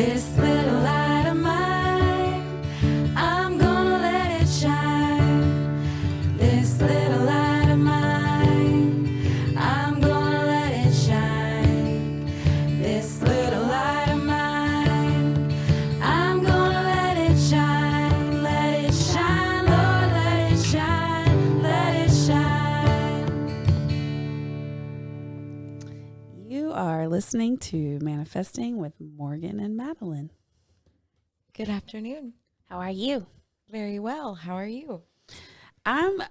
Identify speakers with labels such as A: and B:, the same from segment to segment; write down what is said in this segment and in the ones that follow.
A: This little light of mine, I'm gonna let it shine. This little light of mine, I'm gonna let it shine. This little light of mine, I'm gonna let it shine. Let it shine, Lord, let it shine, let it shine.
B: You are listening to Manifesting with Morgan and Madeline.
C: Good afternoon.
B: How are you?
C: Very well. How are you?
B: I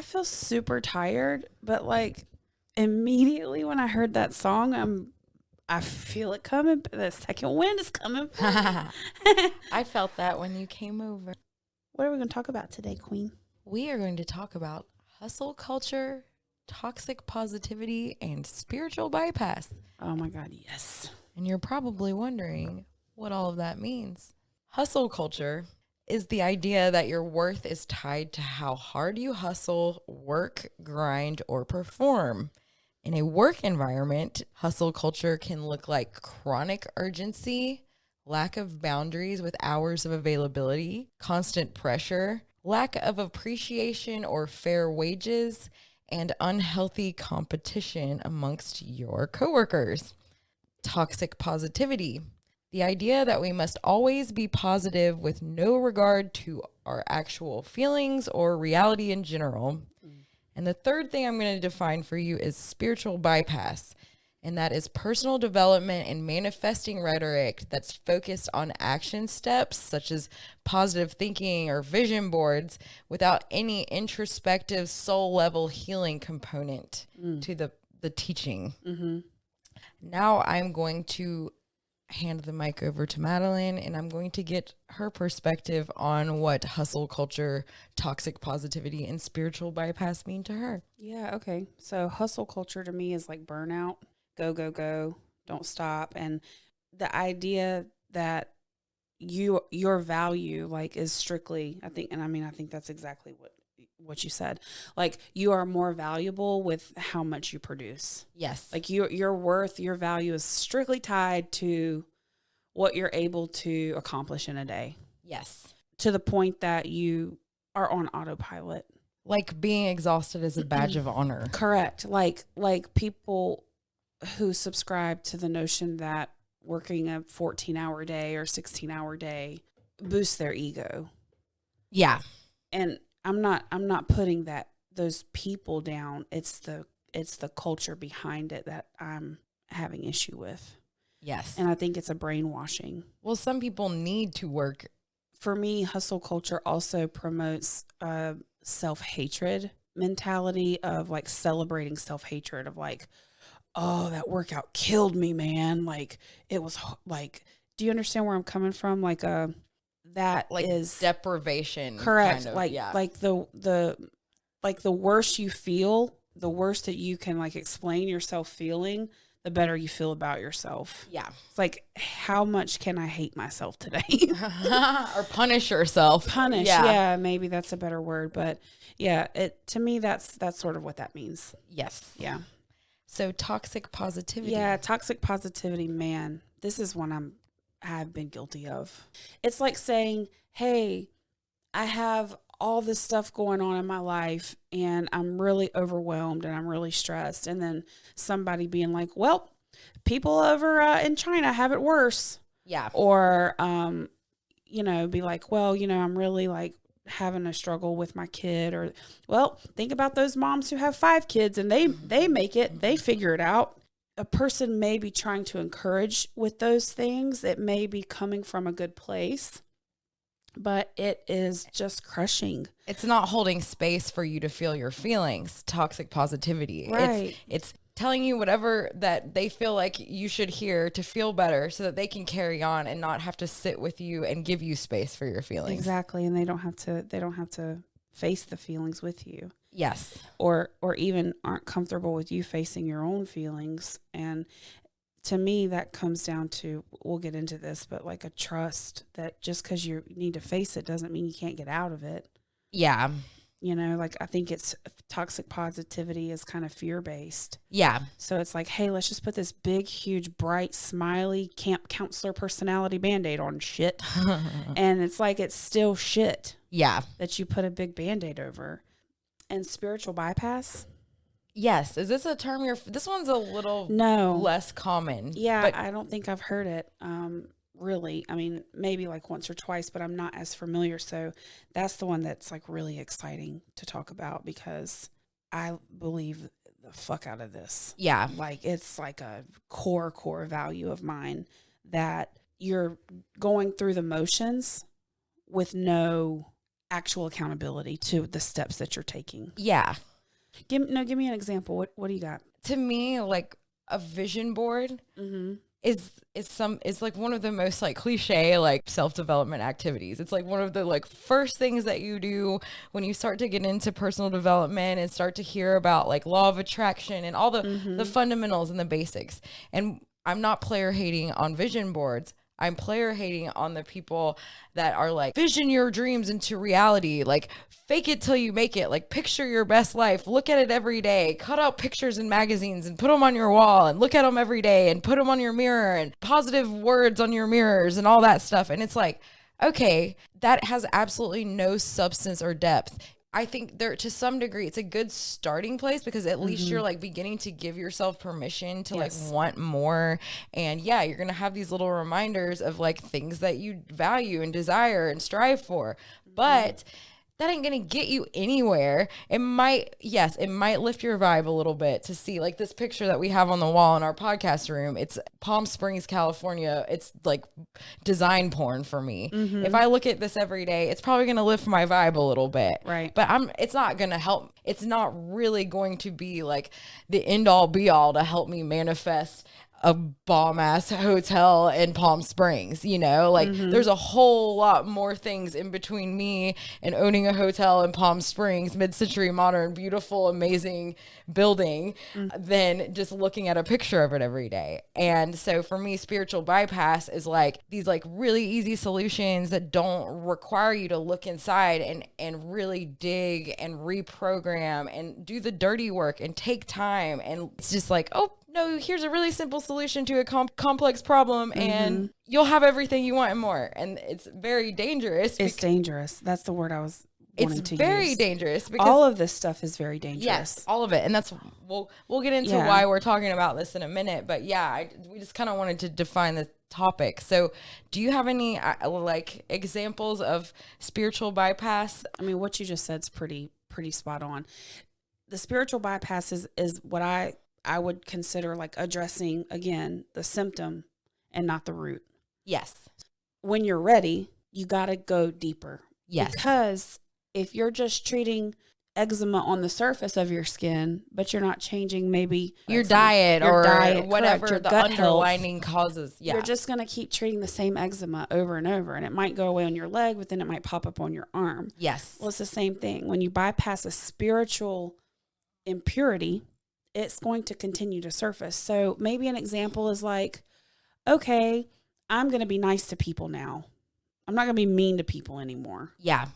B: feel super tired, but like immediately when I heard that song, I feel it coming. The second wind is coming.
C: I felt that when you came over.
B: What are we going to talk about today, Queen?
C: We are going to talk about hustle culture, toxic positivity, and spiritual bypass.
B: Oh my God, yes.
C: And you're probably wondering what all of that means. Hustle culture is the idea that your worth is tied to how hard you hustle, work, grind, or perform. In a work environment, hustle culture can look like chronic urgency, lack of boundaries with hours of availability, constant pressure, lack of appreciation or fair wages, and unhealthy competition amongst your coworkers. Toxic positivity. The idea that we must always be positive with no regard to our actual feelings or reality in general. And the third thing I'm going to define for you is spiritual bypass. And that is personal development and manifesting rhetoric that's focused on action steps such as positive thinking or vision boards without any introspective soul level healing component to the teaching.
B: Mm-hmm.
C: Now I'm going to hand the mic over to Madeline, and I'm going to get her perspective on what hustle culture, toxic positivity, and spiritual bypass mean to her.
B: Yeah, okay. So hustle culture to me is like burnout, go, go, go, don't stop. And the idea that your value like is strictly, I think that's exactly what you said. Like you are more valuable with how much you produce.
C: Yes.
B: Like your worth, your value is strictly tied to what you're able to accomplish in a day.
C: Yes.
B: To the point that you are on autopilot.
C: Like being exhausted is a badge of honor.
B: Correct. Like people who subscribe to the notion that working a 14-hour day or 16-hour day boosts their ego.
C: Yeah.
B: And I'm not putting those people down. It's the culture behind it that I'm having issue with.
C: Yes.
B: And I think it's a brainwashing.
C: Well, some people need to work.
B: For me, hustle culture also promotes self-hatred mentality of like celebrating self-hatred of like, oh, that workout killed me, man. Like it was like, do you understand where I'm coming from? Like that
C: like
B: is
C: deprivation.
B: Correct.
C: Kind of,
B: like
C: yeah.
B: like the worse you feel, the worse that you can like explain yourself feeling, the better you feel about yourself.
C: Yeah.
B: It's like, how much can I hate myself today?
C: Or punish yourself.
B: Punish. Yeah, maybe that's a better word. But yeah, to me, that's sort of what that means.
C: Yes.
B: Yeah.
C: So toxic positivity.
B: Yeah. Toxic positivity, man, this is one I've been guilty of. It's like saying, hey, I have all this stuff going on in my life and I'm really overwhelmed and I'm really stressed. And then somebody being like, well, people over in China have it worse.
C: Yeah.
B: Or, be like, well, I'm really like having a struggle with my kid. Or, well, think about those moms who have 5 kids and they make it, they figure it out. A person may be trying to encourage with those things. It may be coming from a good place, but it is just crushing.
C: It's not holding space for you to feel your feelings. Toxic positivity.
B: Right.
C: It's telling you whatever that they feel like you should hear to feel better so that they can carry on and not have to sit with you and give you space for your feelings.
B: Exactly. And they don't have to face the feelings with you.
C: Yes.
B: Or even aren't comfortable with you facing your own feelings. And to me, that comes down to, we'll get into this, but like a trust that just because you need to face it doesn't mean you can't get out of it.
C: Yeah.
B: You know, like I think it's toxic positivity is kind of fear based.
C: Yeah.
B: So it's like, hey, let's just put this big, huge, bright, smiley camp counselor personality band-aid on shit. And it's like, it's still shit
C: Yeah.
B: that you put a big band-aid over. And spiritual bypass.
C: Yes. Is this a term this one's a little
B: No.
C: less common.
B: Yeah,
C: But
B: I don't think I've heard it. Really. I mean, maybe like once or twice, but I'm not as familiar. So that's the one that's like really exciting to talk about because I believe the fuck out of this.
C: yeah.
B: Like it's like a core value of mine that you're going through the motions with no actual accountability to the steps that you're taking.
C: Yeah.
B: Give me an example. What do you got?
C: To me, like a vision board is like one of the most like cliche like self-development activities. It's like one of the like first things that you do when you start to get into personal development and start to hear about like law of attraction and all the fundamentals and the basics. And I'm not player hating on vision boards. I'm player hating on the people that are like, vision your dreams into reality, like fake it till you make it, like picture your best life, look at it every day, cut out pictures in magazines and put them on your wall and look at them every day and put them on your mirror and positive words on your mirrors and all that stuff. And it's like, okay, that has absolutely no substance or depth. I think there, to some degree, it's a good starting place because at least you're like beginning to give yourself permission to like want more. And yeah, you're going to have these little reminders of like things that you value and desire and strive for. But that ain't going to get you anywhere. It might lift your vibe a little bit to see like this picture that we have on the wall in our podcast room. It's Palm Springs, California. It's like design porn for me. If I look at this every day, it's probably going to lift my vibe a little bit.
B: Right.
C: But it's not going to help. It's not really going to be like the end all be all to help me manifest a bomb ass hotel in Palm Springs, you know, like there's a whole lot more things in between me and owning a hotel in Palm Springs, mid-century modern, beautiful, amazing building than just looking at a picture of it every day. And so for me, spiritual bypass is like these like really easy solutions that don't require you to look inside and really dig and reprogram and do the dirty work and take time. And it's just like, oh, no, here's a really simple solution to a complex problem and you'll have everything you want and more. And it's very dangerous.
B: It's dangerous. That's the word I was wanting to use.
C: It's very dangerous because
B: all of this stuff is very dangerous.
C: Yes, all of it. And that's, we'll get into why we're talking about this in a minute. But yeah, we just kind of wanted to define the topic. So do you have any like examples of spiritual bypass?
B: I mean, what you just said is pretty spot on. The spiritual bypass is what I would consider like addressing, again, the symptom and not the root.
C: Yes.
B: When you're ready, you got to go deeper.
C: Yes.
B: Because if you're just treating eczema on the surface of your skin, but you're not changing maybe
C: your diet or whatever
B: correct,
C: the underlying causes. Yeah.
B: You're just going to keep treating the same eczema over and over. And it might go away on your leg, but then it might pop up on your arm.
C: Yes.
B: Well, it's the same thing. When you bypass a spiritual impurity, it's going to continue to surface. So maybe an example is like, okay, I'm going to be nice to people now. I'm not going to be mean to people anymore.
C: Yeah.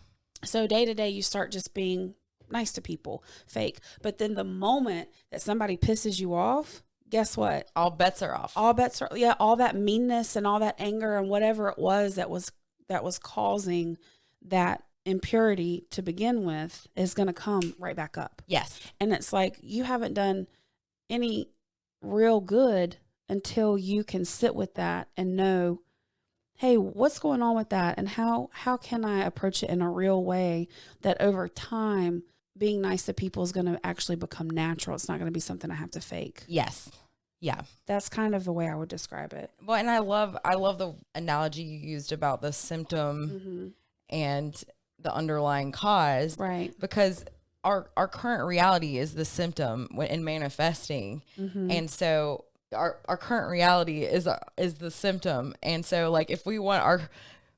B: So day to day, you start just being nice to people, fake. But then the moment that somebody pisses you off, guess what?
C: All bets are off.
B: All bets are, all that meanness and all that anger and whatever it was that was causing that impurity to begin with is going to come right back up.
C: Yes.
B: And it's like you haven't done any real good until you can sit with that and know, hey, what's going on with that? And how can I approach it in a real way that over time being nice to people is going to actually become natural. It's not going to be something I have to fake.
C: Yes. Yeah.
B: That's kind of the way I would describe it.
C: Well, and I love the analogy you used about the symptom and the underlying cause,
B: right?
C: Because our current reality is the symptom in manifesting, and so our current reality is the symptom, and so like if we want our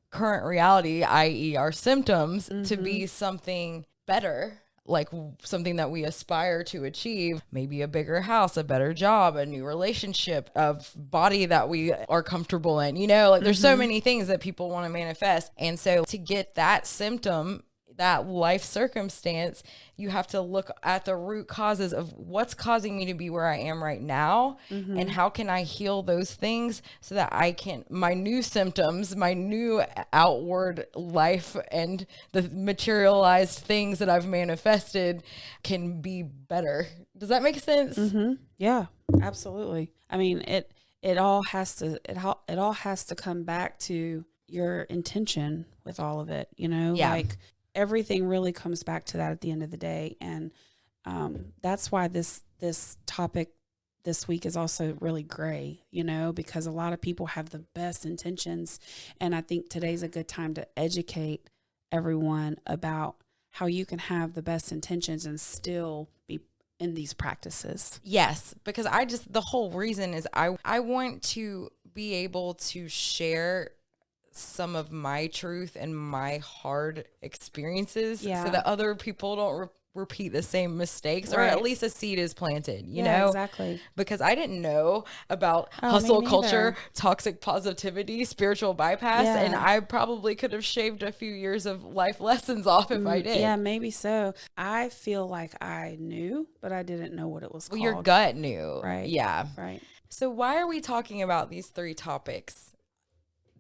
C: current reality, i.e., our symptoms, to be something better, like something that we aspire to achieve, maybe a bigger house, a better job, a new relationship, a body that we are comfortable in, you know, like there's so many things that people want to manifest. And so to get that symptom that life circumstance, you have to look at the root causes of what's causing me to be where I am right now, and how can I heal those things so that I can, my new symptoms, my new outward life and the materialized things that I've manifested can be better. Does that make sense?
B: Yeah, absolutely. I mean, it all has to come back to your intention with all of it, you know,
C: Yeah.
B: like everything really comes back to that at the end of the day. And that's why this topic this week is also really gray, you know, because a lot of people have the best intentions. And I think today's a good time to educate everyone about how you can have the best intentions and still be in these practices.
C: Yes, because the whole reason is I want to be able to share some of my truth and my hard experiences so that other people don't repeat the same mistakes, or at least a seed is planted, you know?
B: Exactly.
C: Because I didn't know about hustle culture, toxic positivity, spiritual bypass, and I probably could have shaved a few years of life lessons off if I did.
B: Yeah, maybe so. I feel like I knew, but I didn't know what it was called.
C: Well, your gut knew.
B: Right.
C: Yeah.
B: Right.
C: So why are we talking about these 3 topics?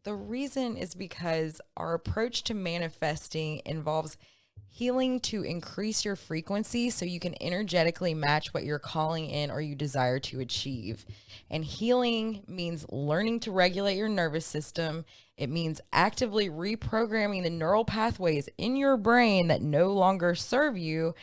C: The reason is because our approach to manifesting involves healing to increase your frequency so you can energetically match what you're calling in or you desire to achieve. And healing means learning to regulate your nervous system. It means actively reprogramming the neural pathways in your brain that no longer serve you.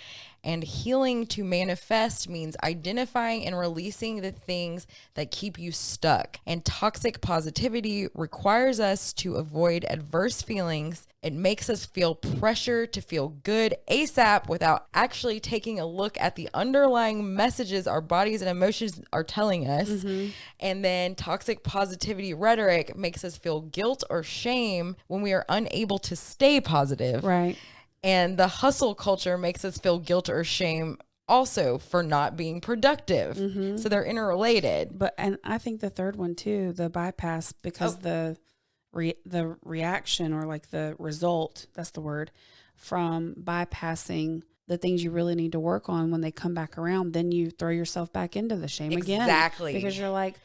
C: And healing to manifest means identifying and releasing the things that keep you stuck. And toxic positivity requires us to avoid adverse feelings. It makes us feel pressure to feel good ASAP without actually taking a look at the underlying messages our bodies and emotions are telling us. And then toxic positivity rhetoric makes us feel guilt or shame when we are unable to stay positive.
B: Right.
C: And the hustle culture makes us feel guilt or shame also for not being productive. So they're interrelated.
B: But, and I think the third one too, the bypass, because the reaction, or like the result, that's the word, from bypassing the things you really need to work on, when they come back around, then you throw yourself back into the shame again.
C: Exactly.
B: Because you're like,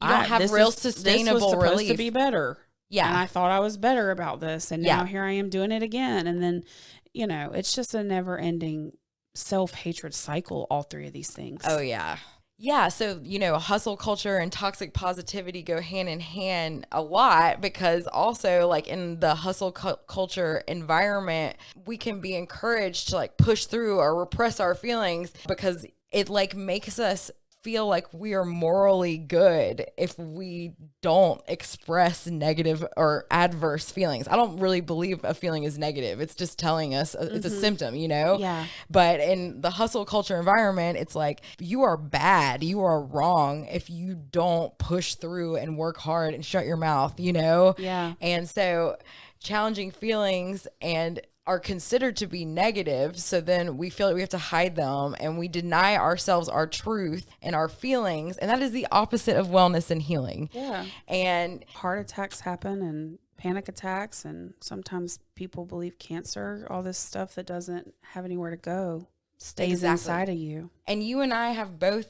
C: you don't have real sustainable
B: this was supposed
C: relief.
B: to be better.
C: Yeah.
B: And I thought I was better about this. And now here I am doing it again. And then, you know, it's just a never ending self-hatred cycle, all 3 of these things.
C: Oh, yeah. Yeah. So, you know, hustle culture and toxic positivity go hand in hand a lot, because also like in the hustle culture environment, we can be encouraged to like push through or repress our feelings, because it like makes us feel like we are morally good if we don't express negative or adverse feelings. I don't really believe a feeling is negative. It's just telling us it's a symptom, you know?
B: Yeah.
C: But in the hustle culture environment, it's like, you are bad, you are wrong if you don't push through and work hard and shut your mouth, you know?
B: Yeah.
C: And so challenging feelings and are considered to be negative. So then we feel like we have to hide them, and we deny ourselves our truth and our feelings. And that is the opposite of wellness and healing.
B: Yeah.
C: And
B: Heart attacks happen, and panic attacks, and sometimes people believe cancer, all this stuff that doesn't have anywhere to go stays inside of you.
C: And you and I have both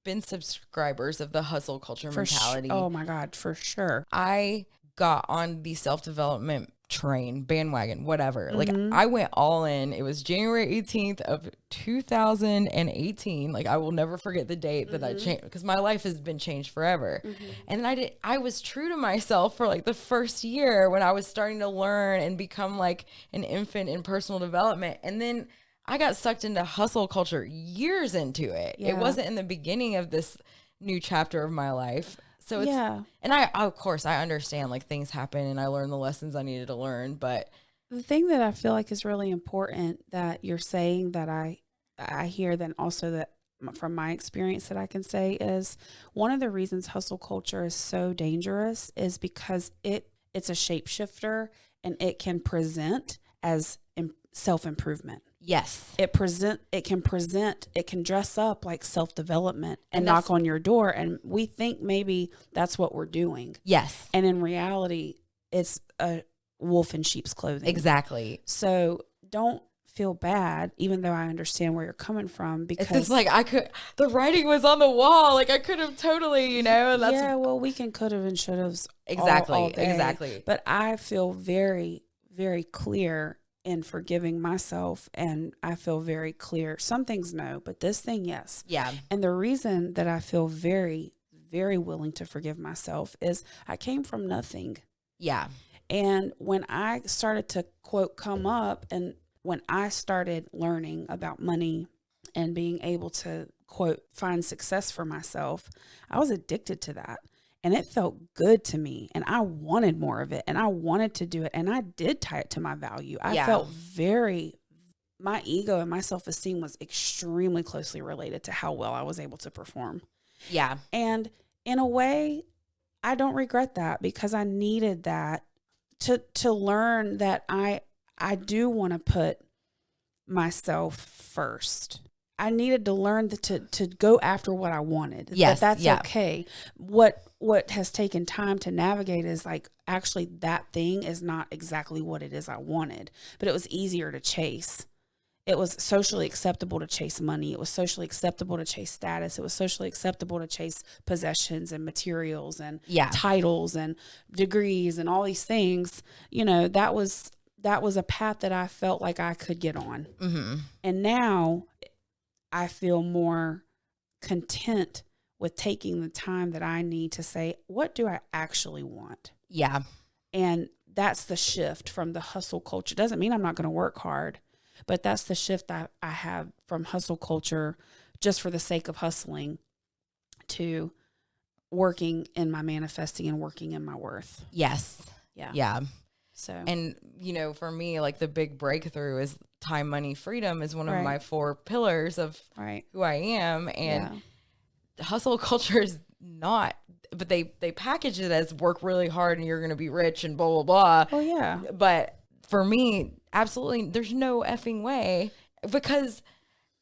C: been subscribers of the hustle culture mentality.
B: Oh my God, for sure.
C: I got on the self-development train, bandwagon, whatever. Like I went all in. It was January 18th of 2018. Like I will never forget the date that I changed, because my life has been changed forever. And I was true to myself for like the first year when I was starting to learn and become like an infant in personal development. And then I got sucked into hustle culture years into it. It wasn't in the beginning of this new chapter of my life. So it's, and of course I understand like things happen and I learned the lessons I needed to learn, but
B: the thing that I feel like is really important that you're saying, that I hear, then also that from my experience that I can say, is one of the reasons hustle culture is so dangerous is because it's a shapeshifter, and it can present as self-improvement.
C: Yes.
B: It can dress up like self-development and knock on your door. And we think maybe that's what we're doing.
C: Yes.
B: And in reality, it's a wolf in sheep's clothing.
C: Exactly.
B: So don't feel bad, even though I understand where you're coming from,
C: It's
B: because
C: just like the writing was on the wall. Like I could have totally, you know, and that's
B: yeah, well, we can could have and should have
C: exactly,
B: all day.
C: exactly.
B: But I feel very, very clear in forgiving myself, and I feel very clear. Some things no, but this thing, yes.
C: Yeah.
B: And the reason that I feel very, very willing to forgive myself is I came from nothing.
C: Yeah.
B: And when I started to, quote, come up, and when I started learning about money and being able to, quote, find success for myself, I was addicted to that. And it felt good to me. And I wanted more of it. And I wanted to do it. And I did tie it to my value. I felt my ego and my self-esteem was extremely closely related to how well I was able to perform.
C: Yeah.
B: And in a way, I don't regret that, because I needed that to learn that I do want to put myself first. I needed to learn to go after what I wanted.
C: Yes,
B: That's
C: yeah.
B: okay. What has taken time to navigate is like, actually that thing is not exactly what it is I wanted, but it was easier to chase. It was socially acceptable to chase money. It was socially acceptable to chase status. It was socially acceptable to chase possessions and materials and titles and degrees and all these things. You know, that was a path that I felt like I could get on.
C: Mm-hmm.
B: And now I feel more content with taking the time that I need to say, what do I actually want?
C: Yeah.
B: And that's the shift from the hustle culture. Doesn't mean I'm not going to work hard, but that's the shift that I have from hustle culture just for the sake of hustling to working in my manifesting and working in my worth.
C: Yes.
B: Yeah.
C: Yeah.
B: So,
C: and you know, for me, like the big breakthrough is time, money, freedom is one of
B: Right.
C: my 4 pillars of
B: right.
C: who I am. And hustle culture is not, but they package it as work really hard and you're going to be rich and blah, blah, blah.
B: Oh yeah.
C: But for me, absolutely, there's no effing way, because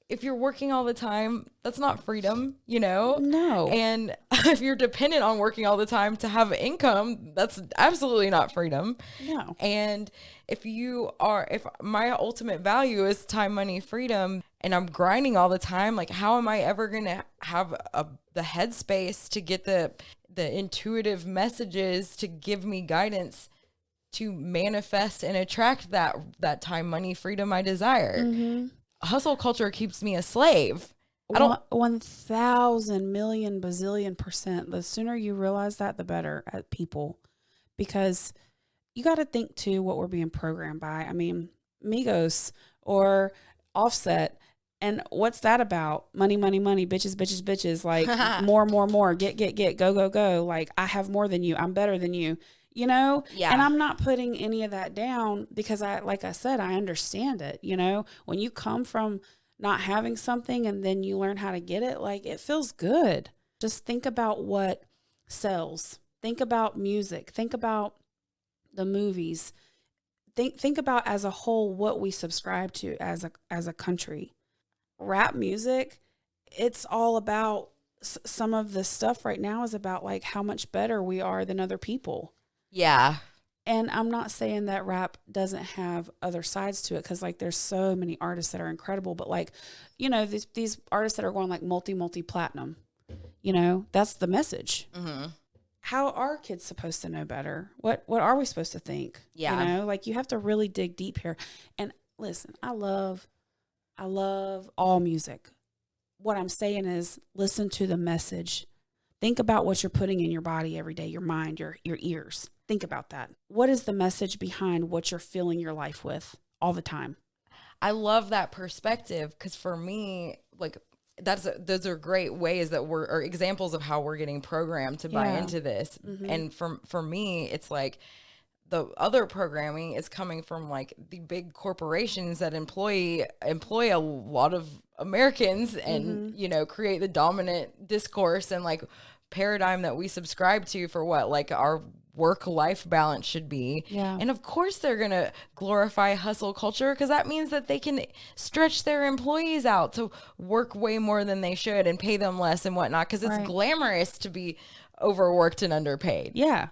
C: if you're working all the time, that's not freedom, you know?
B: No.
C: And if you're dependent on working all the time to have income, that's absolutely not freedom.
B: No.
C: And if my ultimate value is time, money, freedom, and I'm grinding all the time, like how am I ever going to have the headspace to get the intuitive messages to give me guidance to manifest and attract that time, money, freedom I desire?
B: Mm-hmm.
C: Hustle culture keeps me a slave.
B: 1,000 million bazillion %. The sooner you realize that, the better at people, because you got to think too what we're being programmed by. I mean, Migos or Offset, and what's that about? Money, money, money, bitches, bitches, bitches. Like more, more, more. Get, go, go, go. Like I have more than you. I'm better than you. You know?
C: Yeah.
B: And I'm not putting any of that down, because like I said, I understand it. You know, when you come from not having something and then you learn how to get it, like it feels good. Just think about what sells. Think about music. Think about the movies. Think about as a whole what we subscribe to as a country. Rap music, it's all about some of the stuff right now is about like how much better we are than other people.
C: Yeah.
B: And I'm not saying that rap doesn't have other sides to it, because like there's so many artists that are incredible, but like, you know, these artists that are going like multi platinum, you know, that's the message.
C: Mm-hmm.
B: How are kids supposed to know better? What are we supposed to think?
C: Yeah.
B: You know, like you have to really dig deep here. And listen, I love all music. What I'm saying is listen to the message. Think about what you're putting in your body every day, your mind, your ears. Think about that. What is the message behind what you're filling your life with all the time?
C: I love that perspective, because for me, like those are great ways that or examples of how we're getting programmed to buy into this.
B: Mm-hmm.
C: And for me, it's like the other programming is coming from like the big corporations that employ a lot of Americans and, you know, create the dominant discourse and like paradigm that we subscribe to for what like our work-life balance should be.
B: Yeah.
C: And of course they're going to glorify hustle culture, because that means that they can stretch their employees out to work way more than they should and pay them less and whatnot, because it's
B: Right.
C: glamorous to be overworked and underpaid.
B: Yeah.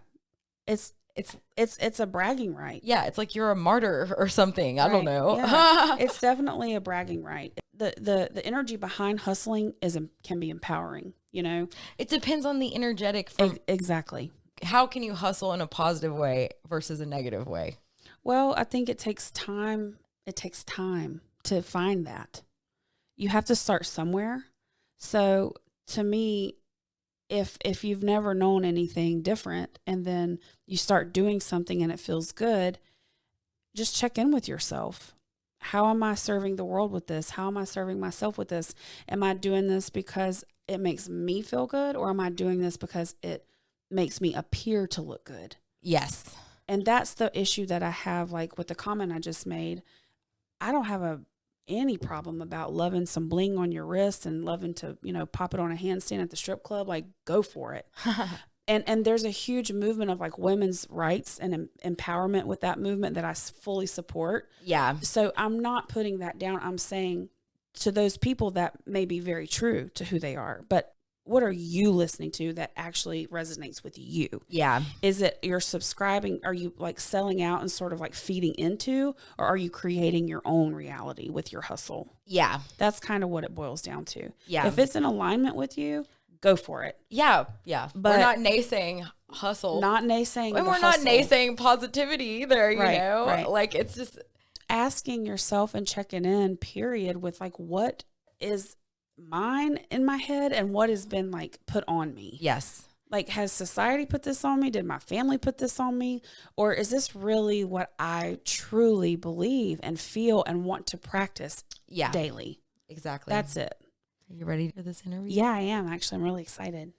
B: It's It's a bragging right.
C: Yeah, it's like you're a martyr or something. I don't
B: Right.
C: know.
B: Yeah. It's definitely a bragging right. The energy behind hustling can be empowering, you know?
C: It depends on the energetic from
B: Exactly.
C: how can you hustle in a positive way versus a negative way?
B: Well, I think it takes time. It takes time to find that. You have to start somewhere. So to me, if you've never known anything different and then you start doing something and it feels good, just check in with yourself. How am I serving the world with this? How am I serving myself with this? Am I doing this because it makes me feel good, or am I doing this because it makes me appear to look good?
C: Yes.
B: And that's the issue that I have, like with the comment I just made. I don't have any problem about loving some bling on your wrist and loving to, pop it on a handstand at the strip club. Like, go for it. And there's a huge movement of like women's rights and empowerment with that movement that I fully support.
C: Yeah.
B: So I'm not putting that down. I'm saying to those people that may be very true to who they are, but what are you listening to that actually resonates with you?
C: Yeah.
B: Is it you're subscribing? Are you like selling out and sort of like feeding into, or are you creating your own reality with your hustle?
C: Yeah.
B: That's kind of what it boils down to.
C: Yeah.
B: If it's in alignment with you, go for it.
C: Yeah. Yeah.
B: But
C: we're not naysaying hustle.
B: Not naysaying.
C: And
B: the
C: we're not
B: hustle.
C: naysaying positivity either, you
B: Right,
C: know?
B: right.
C: Like it's just
B: Asking yourself and checking in, period, with like what is mine in my head and what has been like put on me.
C: yes.
B: Like, has society put this on me? Did my family put this on me? Or is this really what I truly believe and feel and want to practice
C: Yeah.
B: daily?
C: Exactly.
B: That's it.
C: Are you ready for this interview?
B: Yeah, I am. Actually, I'm really excited.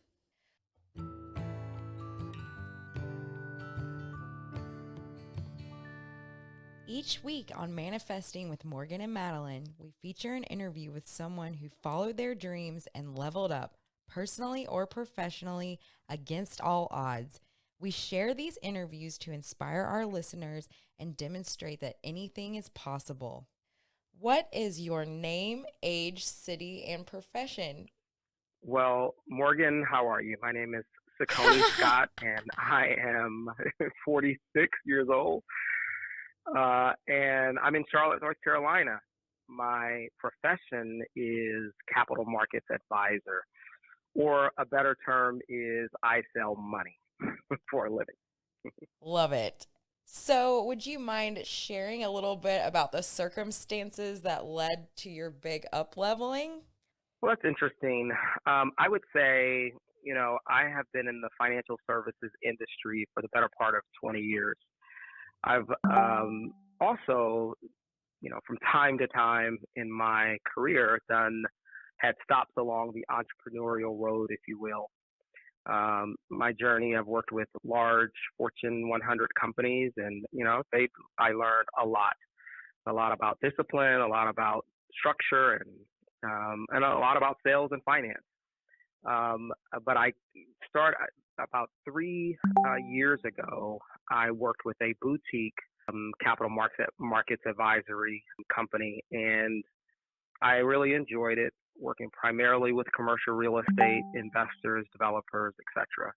C: Each week on Manifesting with Morgan and Madeline, we feature an interview with someone who followed their dreams and leveled up, personally or professionally, against all odds. We share these interviews to inspire our listeners and demonstrate that anything is possible. What is your name, age, city, and profession?
D: Well, Morgan, how are you? My name is Sokoni Scott, and I am 46 years old. And I'm in Charlotte, North Carolina. My profession is capital markets advisor, or a better term is I sell money for a living.
C: Love it. So, would you mind sharing a little bit about the circumstances that led to your big up leveling?
D: Well, that's interesting. I would say, I have been in the financial services industry for the better part of 20 years. I've also, from time to time in my career had stops along the entrepreneurial road, if you will. My journey, I've worked with large Fortune 100 companies, and I learned a lot about discipline, a lot about structure, and a lot about sales and finance. But I started about 3 years ago. I worked with a boutique capital markets advisory company, and I really enjoyed it, working primarily with commercial real estate investors, developers, etc.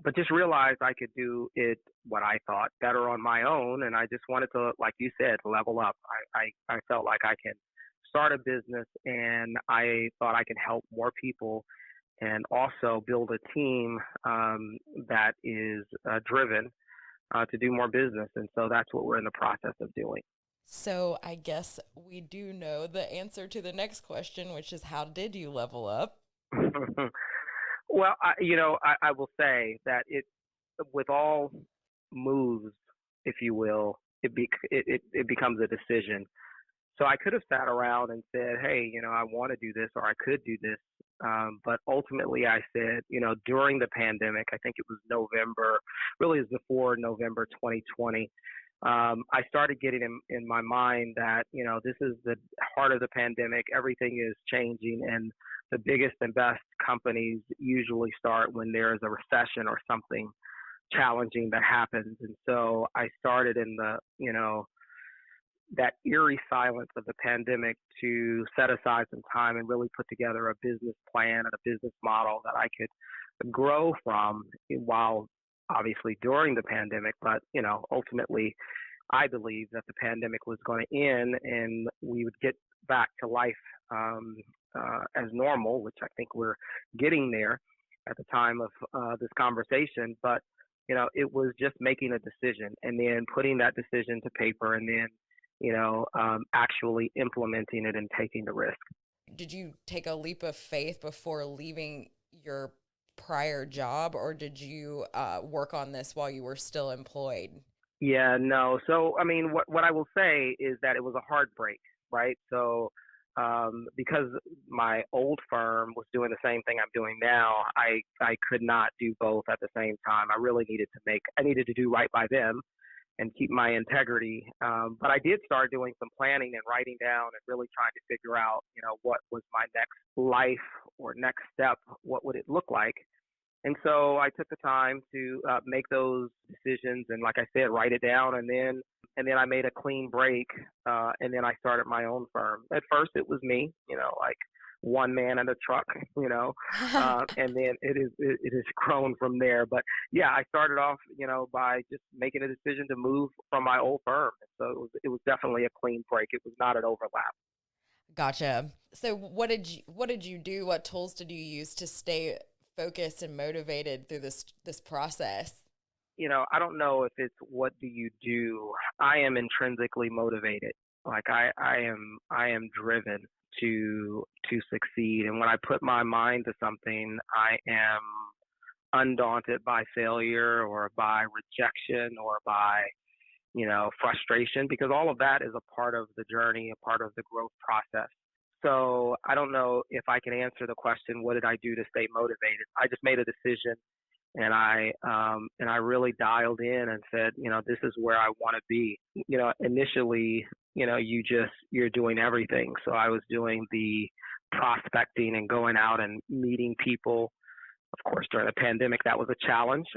D: But just realized I could do it what I thought better on my own, and I just wanted to, like you said, level up. I felt like I can start a business, and I thought I can help more people, and also build a team that is driven to do more business. And so that's what we're in the process of doing.
C: So, I guess we do know the answer to the next question, which is how did you level up?
D: Well, I will say that with all moves, if you will, it becomes a decision. So I could have sat around and said, hey, I want to do this, or I could do this. But ultimately I said, during the pandemic, I think it was November, really it was before November 2020, I started getting in my mind that, this is the heart of the pandemic. Everything is changing, and the biggest and best companies usually start when there's a recession or something challenging that happens. And so I started in that eerie silence of the pandemic to set aside some time and really put together a business plan and a business model that I could grow from while obviously during the pandemic, but ultimately I believe that the pandemic was going to end and we would get back to life as normal, which I think we're getting there at the time of this conversation. But it was just making a decision and then putting that decision to paper and then actually implementing it and taking the risk.
C: Did you take a leap of faith before leaving your prior job, or did you work on this while you were still employed?
D: Yeah, no. So, I mean, what I will say is that it was a hard break, right? So, because my old firm was doing the same thing I'm doing now, I could not do both at the same time. I needed to do right by them and keep my integrity. But I did start doing some planning and writing down and really trying to figure out, what was my next life or next step? What would it look like? And so I took the time to make those decisions and, like I said, write it down. And then I made a clean break. And then I started my own firm. At first, it was me, like one man in a truck, and then it has grown from there. But yeah, I started off, by just making a decision to move from my old firm. So it was definitely a clean break. It was not an overlap.
C: Gotcha. So what did you do? What tools did you use to stay focused and motivated through this process?
D: I don't know if it's what do you do. I am intrinsically motivated. Like I am driven to succeed. And when I put my mind to something, I am undaunted by failure or by rejection or by, frustration, because all of that is a part of the journey, a part of the growth process. So I don't know if I can answer the question, what did I do to stay motivated? I just made a decision and I really dialed in and said, this is where I want to be. Initially, you're doing everything. So I was doing the prospecting and going out and meeting people. Of course, during the pandemic, that was a challenge.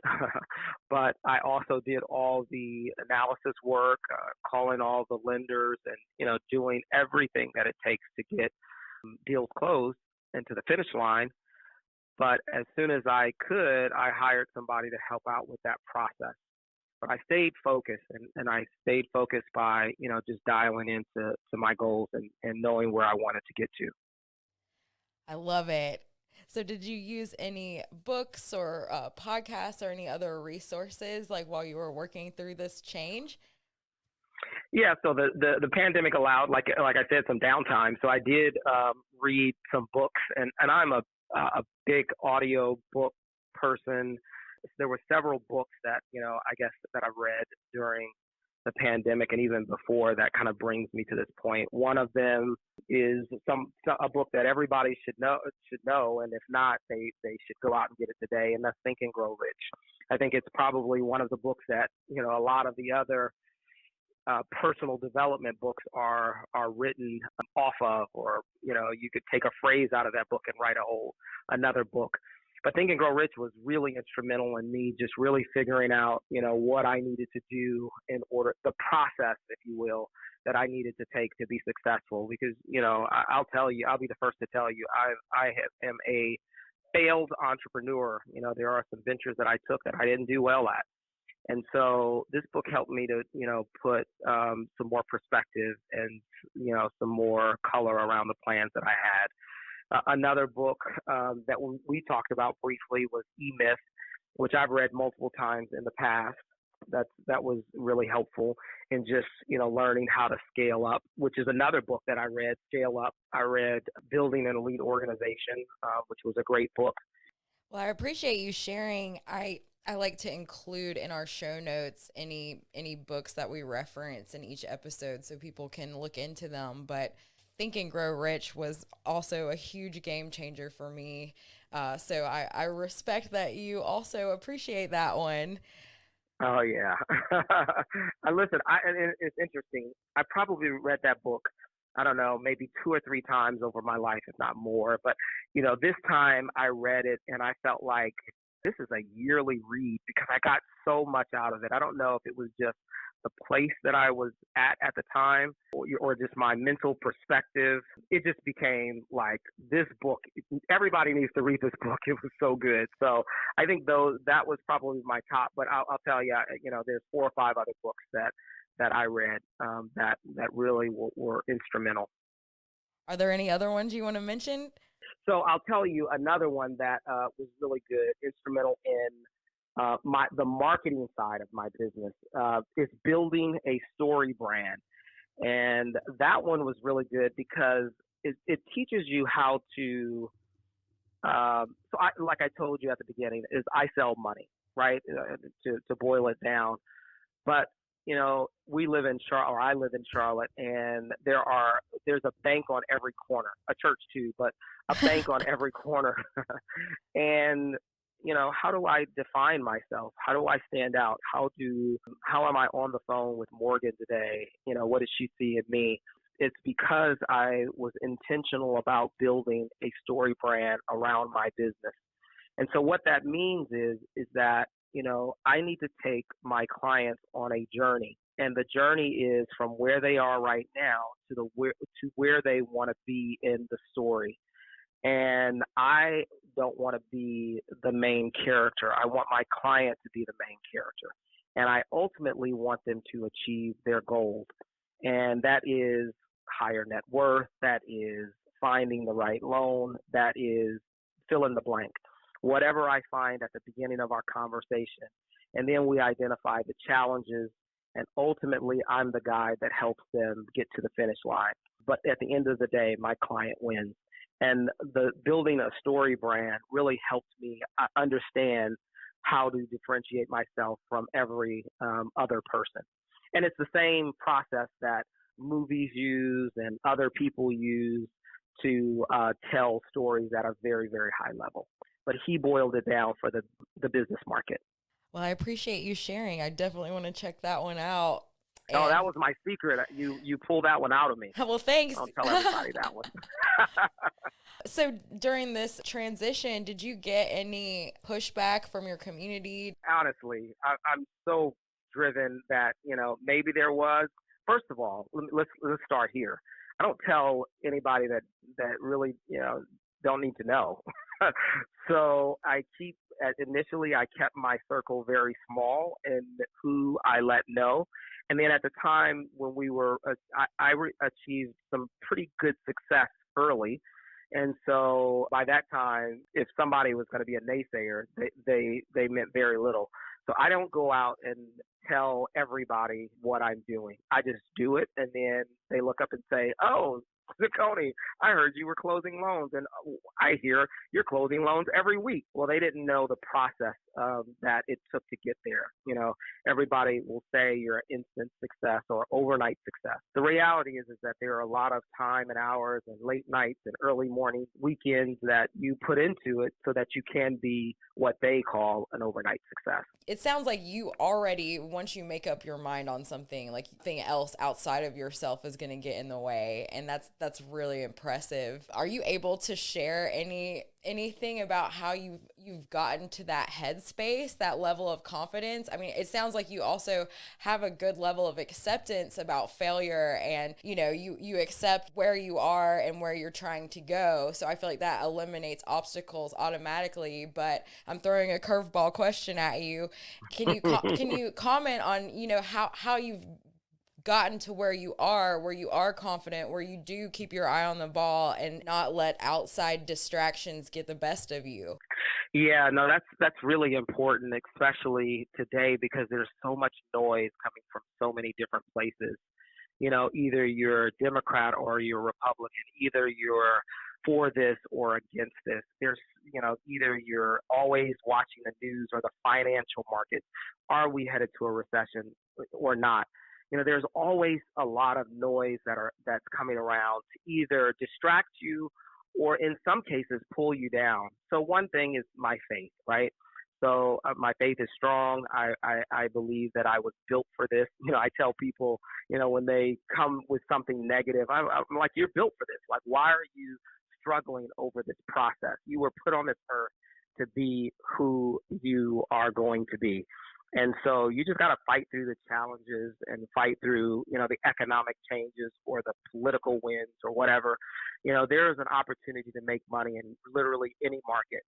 D: But I also did all the analysis work, calling all the lenders and, doing everything that it takes to get deals closed and to the finish line. But as soon as I could, I hired somebody to help out with that process. But I stayed focused and I stayed focused by, just dialing into my goals and knowing where I wanted to get to.
C: I love it. So did you use any books or podcasts or any other resources like while you were working through this change?
D: Yeah, so the pandemic allowed, like I said, some downtime. So I did read some books, and I'm a big audio book person. There were several books that, I guess that I've read during the pandemic and even before that kind of brings me to this point. One of them is a book that everybody should know, and if not, they should go out and get it today, and that's Think and Grow Rich. I think it's probably one of the books that, a lot of the other personal development books are written off of, or, you could take a phrase out of that book and write another book. But Think and Grow Rich was really instrumental in me just really figuring out, what I needed to do in order, the process, if you will, that I needed to take to be successful. Because, I'll tell you, I'll be the first to tell you, am a failed entrepreneur. There are some ventures that I took that I didn't do well at. And so this book helped me to, put some more perspective and, some more color around the plans that I had. Another book that we talked about briefly was E-Myth, which I've read multiple times in the past. That was really helpful in just, learning how to scale up, which is another book that I read, Scale Up. I read Building an Elite Organization, which was a great book.
C: Well, I appreciate you sharing. I like to include in our show notes any books that we reference in each episode so people can look into them. But Think and Grow Rich was also a huge game changer for me. So I respect that you also appreciate that one.
D: Oh, yeah. Listen, it's interesting. I probably read that book, I don't know, maybe 2 or 3 times over my life, if not more. But, this time I read it and I felt like this is a yearly read because I got so much out of it. I don't know if it was just the place that I was at the time, or just my mental perspective. It just became like this book. Everybody needs to read this book. It was so good. So I think that was probably my top. But I'll tell you, there's 4 or 5 other books that I read that really were instrumental.
C: Are there any other ones you want to mention?
D: So I'll tell you another one that was really good, instrumental in the marketing side of my business, is building a story brand. And that one was really good because it teaches you how to, like I told you at the beginning, is I sell money, right? To boil it down. But, we live in Charlotte, or I live in Charlotte, and there's a bank on every corner, a church too, but a bank on every corner. And how do I define myself? How do I stand out? How am I on the phone with Morgan today? What does she see in me? It's because I was intentional about building a story brand around my business. And so what that means is that, I need to take my clients on a journey. And the journey is from where they are right now to where they want to be in the story. And I don't want to be the main character. I want my client to be the main character. And I ultimately want them to achieve their goals. And that is higher net worth. That is finding the right loan. That is fill in the blank. Whatever I find at the beginning of our conversation. And then we identify the challenges. And ultimately, I'm the guy that helps them get to the finish line. But at the end of the day, my client wins. And the building a story brand really helped me understand how to differentiate myself from every other person. And it's the same process that movies use and other people use to tell stories at a very, very high level. But he boiled it down for the business market.
C: Well, I appreciate you sharing. I definitely want to check that one out.
D: Oh, that was my secret. You pulled that one out of me.
C: Well, thanks.
D: Don't tell everybody that one.
C: So during this transition, did you get any pushback from your community?
D: Honestly, I'm so driven that, maybe there was. First of all, let's start here. I don't tell anybody that really, don't need to know. So initially I kept my circle very small in who I let know. And then at the time when I achieved some pretty good success early. And so by that time, if somebody was going to be a naysayer, they meant very little. So I don't go out and tell everybody what I'm doing. I just do it. And then they look up and say, oh, Sokoni, I heard you were closing loans, and I hear you're closing loans every week. Well, they didn't know the process that it took to get there. Everybody will say you're an instant success or overnight success. The reality is that there are a lot of time and hours and late nights and early morning weekends that you put into it so that you can be what they call an overnight success.
C: It sounds like you already, once you make up your mind on something, like anything else outside of yourself is going to get in the way. And that's really impressive. Are you able to share anything about how you've gotten to that headspace, that level of confidence? I mean, it sounds like you also have a good level of acceptance about failure, and you accept where you are and where you're trying to go. So I feel like that eliminates obstacles automatically. But I'm throwing a curveball question at you. Can you comment on how you've gotten to where you are confident, where you do keep your eye on the ball and not let outside distractions get the best of you?
D: Yeah, no, that's really important, especially today, because there's so much noise coming from so many different places. Either you're Democrat or you're Republican, either you're for this or against this. There's, either you're always watching the news or the financial market. Are we headed to a recession or not? There's always a lot of noise that's coming around to either distract you or in some cases pull you down. So one thing is my faith, right? So my faith is strong. I believe that I was built for this. I tell people, when they come with something negative, I'm like, you're built for this. Like, why are you struggling over this process? You were put on this earth to be who you are going to be. And so you just got to fight through the challenges and fight through, the economic changes or the political winds or whatever. There is an opportunity to make money in literally any market.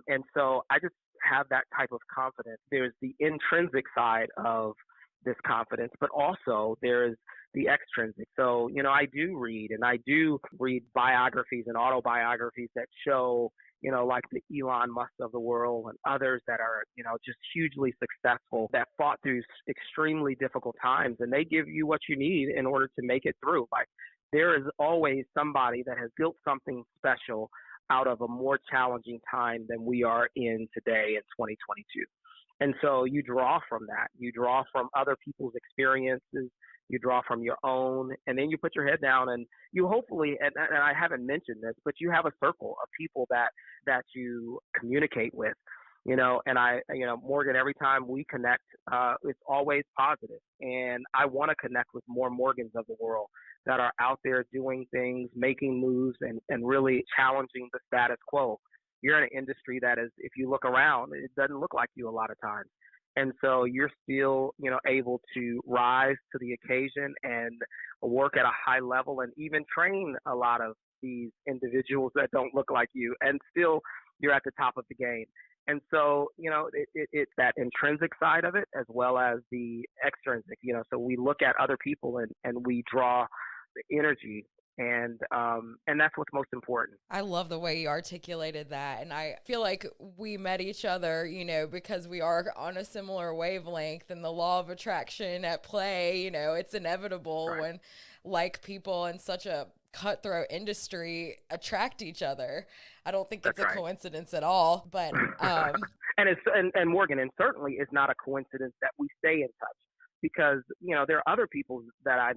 D: And so I just have that type of confidence. There's the intrinsic side of this confidence, but also there's the extrinsic. So, I do read biographies and autobiographies that show, like the Elon Musk of the world and others that are, just hugely successful, that fought through extremely difficult times, and they give you what you need in order to make it through. Like, there is always somebody that has built something special out of a more challenging time than we are in today in 2022. And so you draw from that. You draw from other people's experiences. You draw from your own, and then you put your head down, and you hopefully, and I haven't mentioned this, but you have a circle of people that you communicate with, and Morgan, every time we connect, it's always positive. And I want to connect with more Morgans of the world that are out there doing things, making moves, and really challenging the status quo. You're in an industry that is, if you look around, it doesn't look like you a lot of times. And so you're still, able to rise to the occasion and work at a high level and even train a lot of these individuals that don't look like you, and still you're at the top of the game. And so, it's that intrinsic side of it as well as the extrinsic, so we look at other people and we draw the energy. And that's what's most important.
C: I love the way you articulated that. And I feel like we met each other, because we are on a similar wavelength, and the law of attraction at play, it's inevitable
D: Right.
C: when like people in such a cutthroat industry attract each other. I don't think it's
D: That's
C: a
D: right.
C: coincidence at all, but
D: And Morgan, and certainly it's not a coincidence that we stay in touch, because there are other people that I've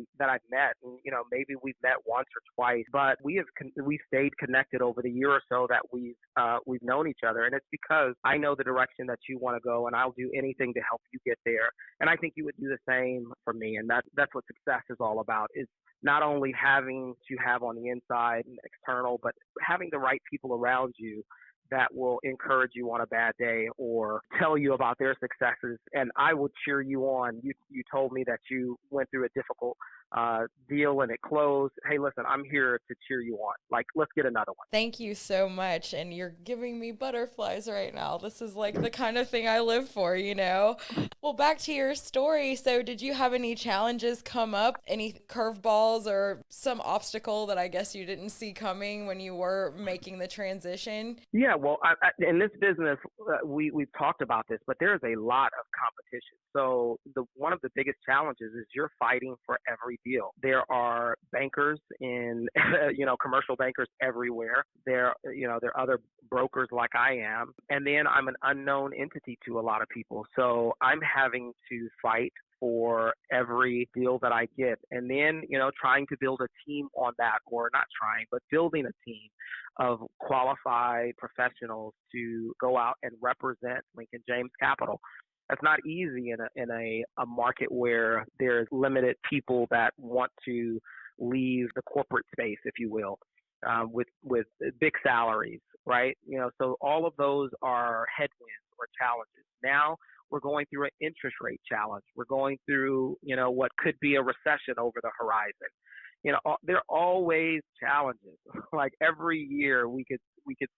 D: met, and maybe we've met once or twice, but we've stayed connected over the year or so that we've known each other, and it's because I know the direction that you want to go, and I'll do anything to help you get there. And I think you would do the same for me, and that's what success is all about, is not only having to have on the inside and external, but having the right people around you that will encourage you on a bad day or tell you about their successes, and I will cheer you on. You told me that you went through a difficult deal and it closed. Hey, listen, I'm here to cheer you on. Like, let's get another one.
C: thank you so much. And you're giving me butterflies right now. This is like the kind of thing I live for, Well, back to your story. So did you have any challenges come up, any curveballs or some obstacle that I guess you didn't see coming when you were making the transition?
D: Yeah, well, in this business, we've talked about this, but there's a lot of competition. So one of the biggest challenges is you're fighting for every deal. There are bankers in, commercial bankers everywhere. There are other brokers like I am, and then I'm an unknown entity to a lot of people. So I'm having to fight for every deal that I get. And then, trying to build a team on that, or not trying, but building a team of qualified professionals to go out and represent Lincoln James Capital. That's not easy in a market where there's limited people that want to leave the corporate space, if you will, with big salaries, right? So all of those are headwinds or challenges. Now we're going through an interest rate challenge. We're going through, what could be a recession over the horizon. There are always challenges. Like every year we could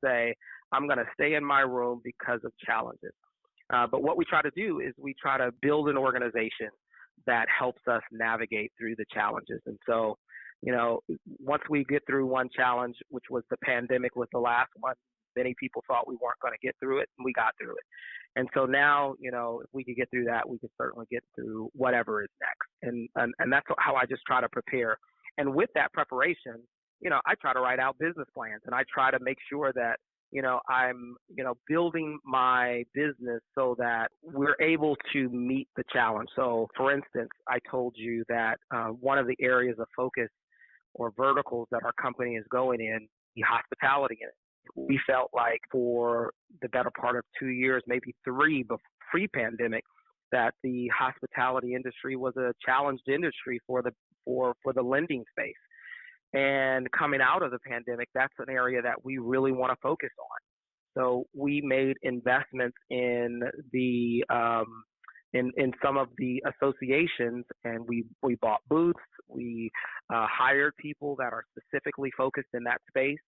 D: say, I'm going to stay in my room because of challenges. But what we try to do is we try to build an organization that helps us navigate through the challenges. And so, once we get through one challenge, which was the pandemic was the last one, many people thought we weren't going to get through it, and we got through it. And so now, if we could get through that, we could certainly get through whatever is next. And that's how I just try to prepare. And with that preparation, I try to write out business plans, and I try to make sure that, I'm, building my business so that we're able to meet the challenge. So, for instance, I told you that one of the areas of focus or verticals that our company is going in, the hospitality in it. We felt like for the better part of 2 years, maybe 3 pre-pandemic, that the hospitality industry was a challenged industry for the lending space. And coming out of the pandemic, that's an area that we really want to focus on. So we made investments in the in some of the associations, and we bought booths. We hired people that are specifically focused in that space.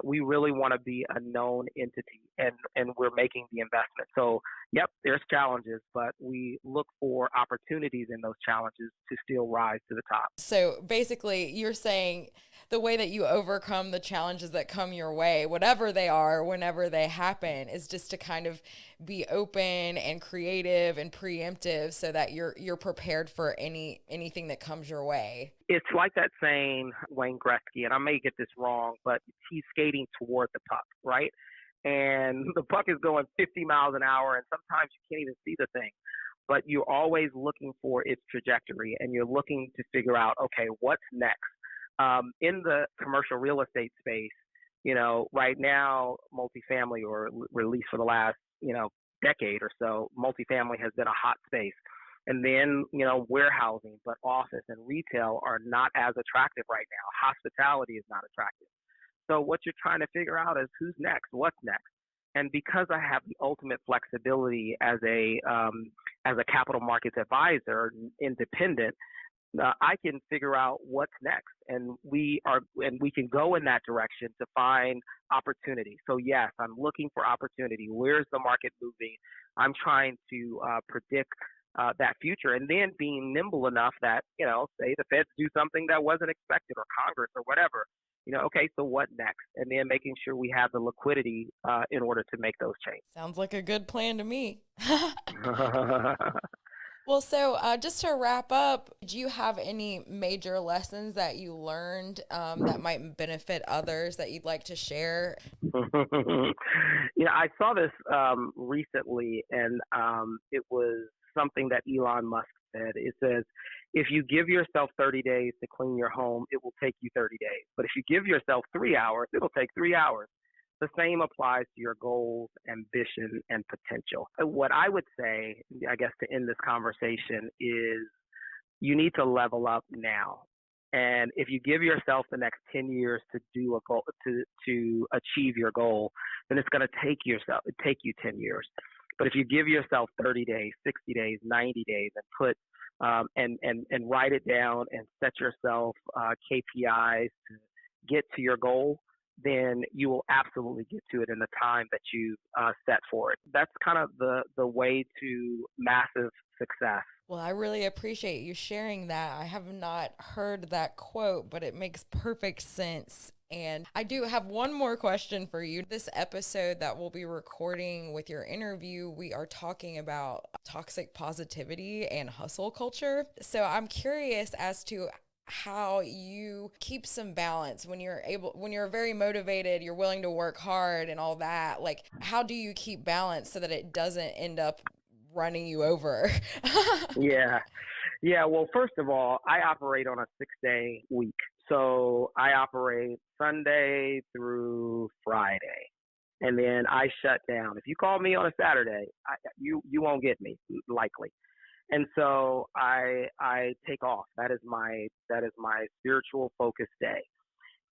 D: We really want to be a known entity, and we're making the investment. So, yep, there's challenges, but we look for opportunities in those challenges to still rise to the top.
C: So basically, you're saying the way that you overcome the challenges that come your way, whatever they are, whenever they happen, is just to kind of be open and creative and preemptive so that you're prepared for anything that comes your way.
D: It's like that saying, Wayne Gretzky, and I may get this wrong, but he's skating toward the puck, right? And the puck is going 50 miles an hour, and sometimes you can't even see the thing. But you're always looking for its trajectory, and you're looking to figure out, okay, what's next? In the commercial real estate space, right now, multifamily, or at least for the last, decade or so, multifamily has been a hot space. And then, warehousing, but office and retail are not as attractive right now. Hospitality is not attractive. So what you're trying to figure out is who's next, what's next. And because I have the ultimate flexibility as a capital markets advisor, independent, I can figure out what's next, and we can go in that direction to find opportunity. So yes, I'm looking for opportunity. Where's the market moving? I'm trying to predict that future, and then being nimble enough that, say the Feds do something that wasn't expected, or Congress, or whatever. Okay, so what next? And then making sure we have the liquidity in order to make those changes.
C: Sounds like a good plan to me. Well, so just to wrap up, do you have any major lessons that you learned that might benefit others that you'd like to share?
D: I saw this recently, and it was something that Elon Musk said. It says, if you give yourself 30 days to clean your home, it will take you 30 days. But if you give yourself 3 hours, it'll take 3 hours. The same applies to your goals, ambition, and potential. What I would say, I guess, to end this conversation is you need to level up now. And if you give yourself the next 10 years to do a goal, to achieve your goal, then it's going to take you 10 years. But if you give yourself 30 days, 60 days, 90 days, and put and write it down and set yourself KPIs to get to your goal, then you will absolutely get to it in the time that you set for it. That's kind of the way to massive success.
C: Well, I really appreciate you sharing that. I have not heard that quote, but it makes perfect sense. And I do have one more question for you. This episode that we'll be recording with your interview, we are talking about toxic positivity and hustle culture. So I'm curious as to how you keep some balance when you're very motivated, you're willing to work hard and all that. Like, how do you keep balance so that it doesn't end up running you over?
D: Yeah. Well, first of all, I operate on a 6-day week. So I operate Sunday through Friday, and then I shut down. If you call me on a Saturday, you won't get me, likely. And so I take off. That is my spiritual focus day.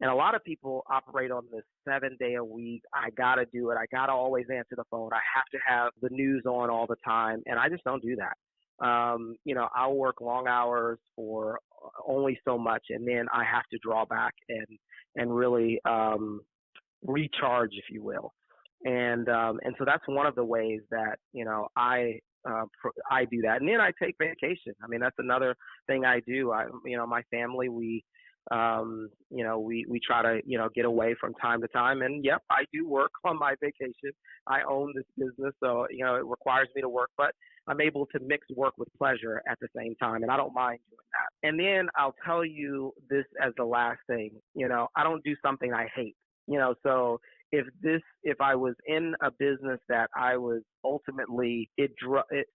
D: And a lot of people operate on this 7-day a week. I got to do it. I got to always answer the phone. I have to have the news on all the time. And I just don't do that. I'll work long hours for only so much. And then I have to draw back and really recharge, if you will. And so that's one of the ways that, I do that. And then I take vacation. I mean, that's another thing I do. My family, we try to, get away from time to time. And yep, I do work on my vacation. I own this business, so, it requires me to work, but I'm able to mix work with pleasure at the same time. And I don't mind doing that. And then I'll tell you this as the last thing, I don't do something I hate, so if I was in a business that I was ultimately, it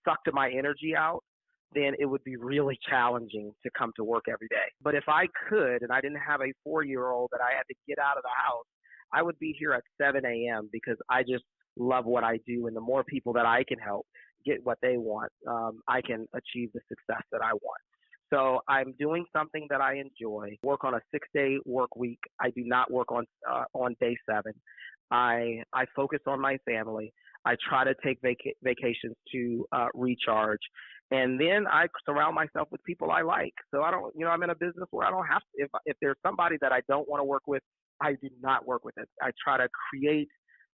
D: sucked my energy out, then it would be really challenging to come to work every day. But if I could, and I didn't have a 4-year-old that I had to get out of the house, I would be here at 7 a.m. because I just love what I do. And the more people that I can help get what they want, I can achieve the success that I want. So I'm doing something that I enjoy. Work on a 6-day work week. I do not work on day 7. I focus on my family. I try to take vacations to recharge, and then I surround myself with people I like. So I don't, I'm in a business where I don't have to. If there's somebody that I don't want to work with, I do not work with it. I try to create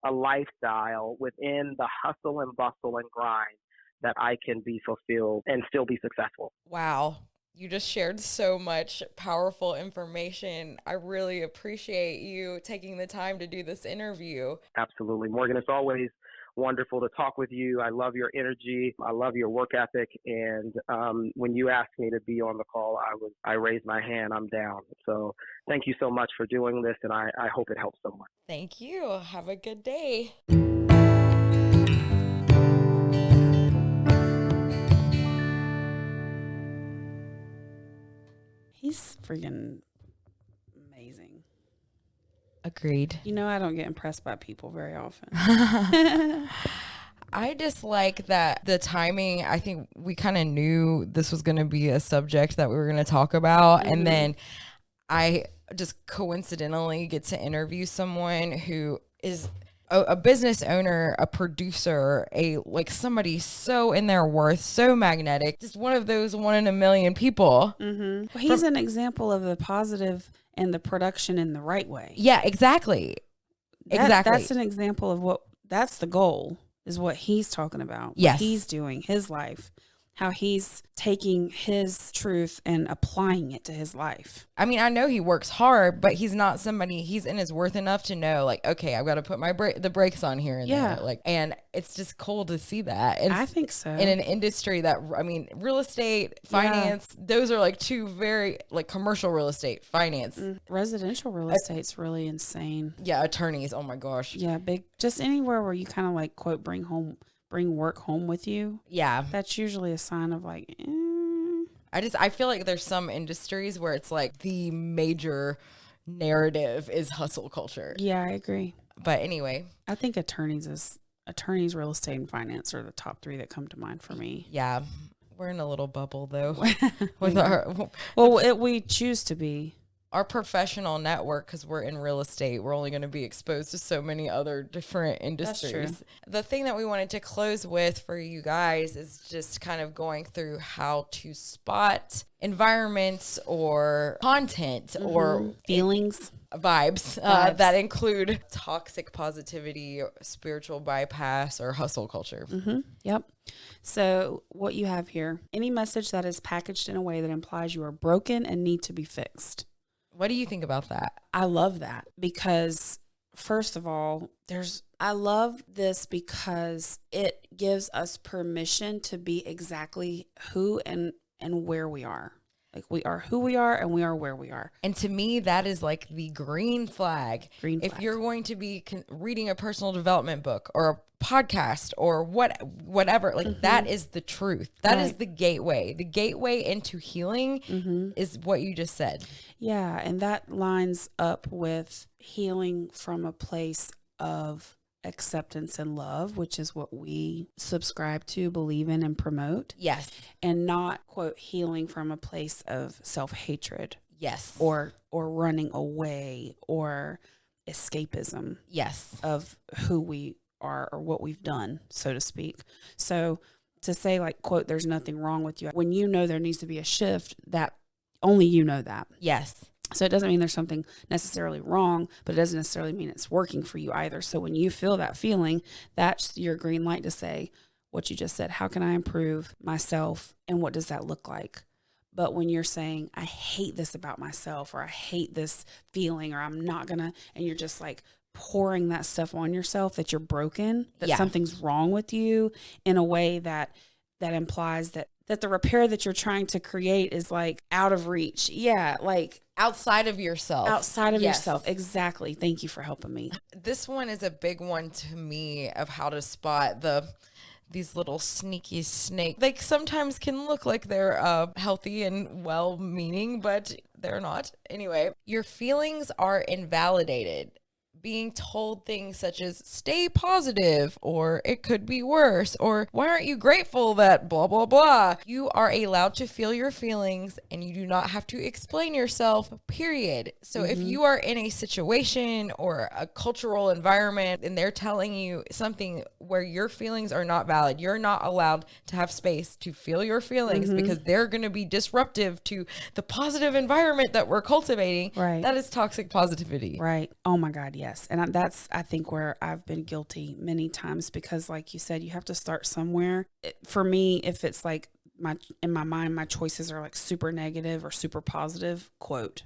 D: a lifestyle within the hustle and bustle and grind that I can be fulfilled and still be successful.
C: Wow. You just shared so much powerful information. I really appreciate you taking the time to do this interview.
D: Absolutely. Morgan, it's always wonderful to talk with you. I love your energy. I love your work ethic. And when you asked me to be on the call, I raised my hand. I'm down. So thank you so much for doing this, and I hope it helps someone.
C: Thank you. Have a good day.
B: He's freaking amazing.
C: Agreed.
B: I don't get impressed by people very often.
C: I just like that the timing. I think we kind of knew this was going to be a subject that we were going to talk about. And then I just coincidentally get to interview someone who is a business owner, a producer, somebody so in their worth, so magnetic, just one of those 1 in a million people.
B: Well, he's an example of the positive and the production in the right way.
C: Yeah, exactly.
B: That's an example of that's the goal, is what he's talking about.
C: Yes.
B: What he's doing, his life, how he's taking his truth and applying it to his life.
C: I mean, I know he works hard, but he's not somebody, he's in his worth enough to know, like, okay, I've got to put the brakes on here and there. And it's just cool to see that. And
B: I think so.
C: In an industry that, real estate, finance, those are like two very, like, commercial real estate, finance.
B: Residential real estate's really insane.
C: Yeah, attorneys, oh my gosh.
B: Yeah, just anywhere where you kind of like, quote, bring work home with you.
C: Yeah.
B: That's usually a sign of like,
C: I feel like there's some industries where it's like the major narrative is hustle culture.
B: Yeah, I agree.
C: But anyway,
B: I think attorneys, real estate, and finance are the top 3 that come to mind for me.
C: Yeah. We're in a little bubble though.
B: We choose to be.
C: Our professional network, because we're in real estate, we're only going to be exposed to so many other different industries.
B: That's true.
C: The thing that we wanted to close with for you guys is just kind of going through how to spot environments or content or
B: feelings,
C: vibes. That include toxic positivity, spiritual bypass, or hustle culture.
B: Yep. So what you have here, any message that is packaged in a way that implies you are broken and need to be fixed.
C: What do you think about that?
B: I love that because, first of all, I love this because it gives us permission to be exactly who and where we are. Like, we are who we are and we are where we are.
C: And to me, that is like the green flag.
B: Green flag.
C: If you're going to be reading a personal development book or a podcast or whatever, like that is the truth. That is the gateway. The gateway into healing is what you just said.
B: Yeah. And that lines up with healing from a place of acceptance and love, which is what we subscribe to, believe in, and promote.
C: Yes.
B: And not, quote, healing from a place of self-hatred.
C: Yes.
B: Or running away or escapism.
C: Yes.
B: Of who we are or what we've done, so to speak. So to say, like, quote, there's nothing wrong with you, when you know there needs to be a shift, that only you know that.
C: Yes.
B: So it doesn't mean there's something necessarily wrong, but it doesn't necessarily mean it's working for you either. So when you feel that feeling, that's your green light to say what you just said. How can I improve myself? And what does that look like? But when you're saying, I hate this about myself, or I hate this feeling, or I'm not gonna, and you're just like pouring that stuff on yourself, that you're broken, that something's wrong with you in a way that implies that the repair that you're trying to create is like out of reach. Yeah. Like
C: outside of yourself.
B: Outside of yourself. Exactly. Thank you for helping me.
C: This one is a big one to me of how to spot these little sneaky snakes. They sometimes can look like they're healthy and well-meaning, but they're not. Anyway, your feelings are invalidated being told things such as stay positive, or it could be worse, or why aren't you grateful that blah, blah, blah. You are allowed to feel your feelings and you do not have to explain yourself, period. So if you are in a situation or a cultural environment and they're telling you something where your feelings are not valid, you're not allowed to have space to feel your feelings because they're going to be disruptive to the positive environment that we're cultivating.
B: Right.
C: That is toxic positivity.
B: Right. Oh my God. Yes. And that's, I think, where I've been guilty many times, because like you said, you have to start somewhere. For me, if it's like in my mind, my choices are like super negative or super positive, quote.